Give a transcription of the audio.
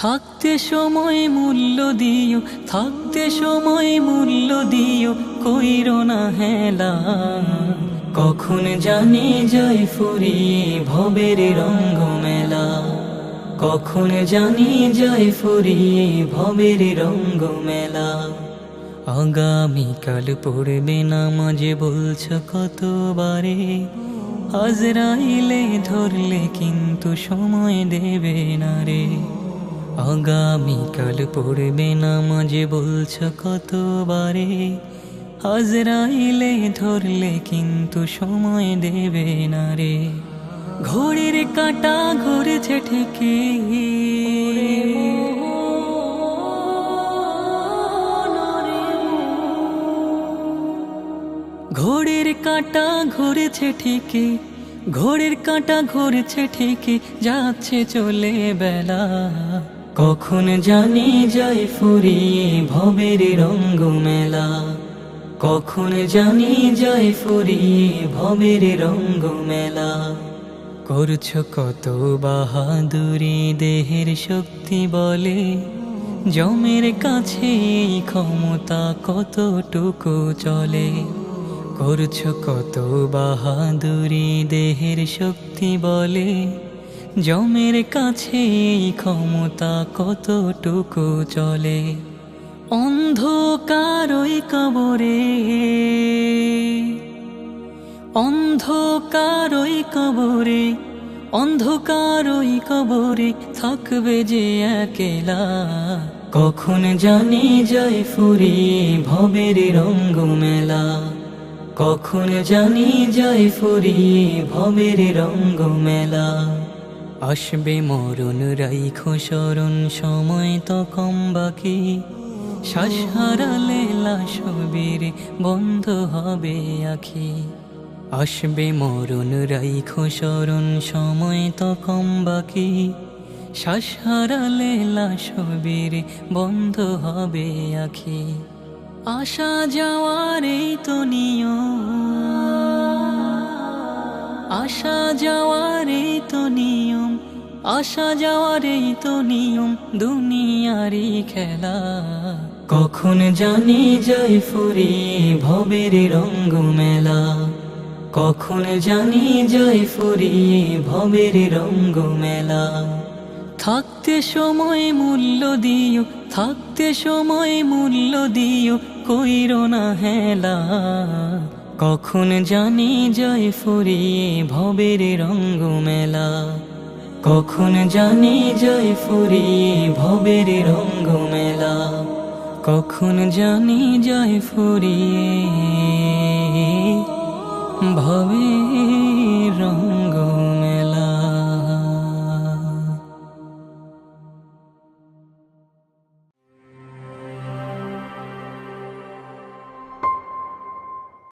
থাকতে সময় মূল্য দিও, থাকতে সময় মূল্য দিও, কইরো না হেলা। কখন জানি যাই ফুরিয়ে ভবের রঙ্গ মেলা, কখন জানি যাই ফুরিয়ে ভবের রঙ্গ মেলা। আগামীকাল পড়বে নামাজে বলছ কতবারে, আজরাইলে ধরলে কিন্তু সময় দেবে না রে। আগামীকাল পড়বে নামাজে বলছ কতবারে, আজরাইলে ধরলে কিন্তু সময় দেবে না রে। ঘড়ির কাঁটা ঘুরেছে ঠিকই, ঘড়ির কাঁটা ঘুরেছে ঠিকই, ঘড়ির কাঁটা ঘুরেছে ঠিকই, যাচ্ছে চলে বেলা। কখন জানি যাই ফুরিয়ে ভবের রঙ্গ মেলা, কখন জানি যাই ফুরিয়ে ভবের রঙ্গ মেলা। করছো কত বাহাদুরি দেহের শক্তি বলে, জমের কাছে এই ক্ষমতা কতটুকু চলে। করছো কত বাহাদুরি দেহের শক্তি বলে, জমের কাছে এই ক্ষমতা কতটুকু চলে। অন্ধকার ওই কবরে, অন্ধকার ওই কবরে, অন্ধকার ওই কবরে থাকবে যে একলা। কখন জানি যাই ফুরিয়ে ভবের রঙ্গ মেলা, কখন জানি যাই ফুরিয়ে ভবের রঙ্গ মেলা। আসবে মরণ রাইখো স্মরণ, সময় তো কম বাকি, শ্বাস হারালে লাশ বীরে বন্ধ হবে আখি। আসবে মরণ রাইখো স্মরণ, সময় তো কম বাকি, শ্বাস হারালে লাশ বীরে বন্ধ হবে আখি। আসা যাওয়ার এই তো নিয়ম, আসা যাওয়ার এই তো নিয়ম, আসা যাওয়ার এই তো নিয়ম দুনিয়ারই খেলা। কখন জানি যাই ফুরিয়ে ভবের রঙ্গ মেলা, কখন জানি যাই ফুরিয়ে ভবের রঙ্গ মেলা। থাকতে সময় মূল্য দিও, থাকতে সময় মূল্য দিও, কইরো না হেলা। কখন জানি যাই ফুরিয়ে ভবের রঙ্গ মেলা, কখন জানি যাই ফুরিয়ে ভবের রঙ্গ মেলা, কখন জানি যাই ফুরিয়ে ভবের রঙ্গ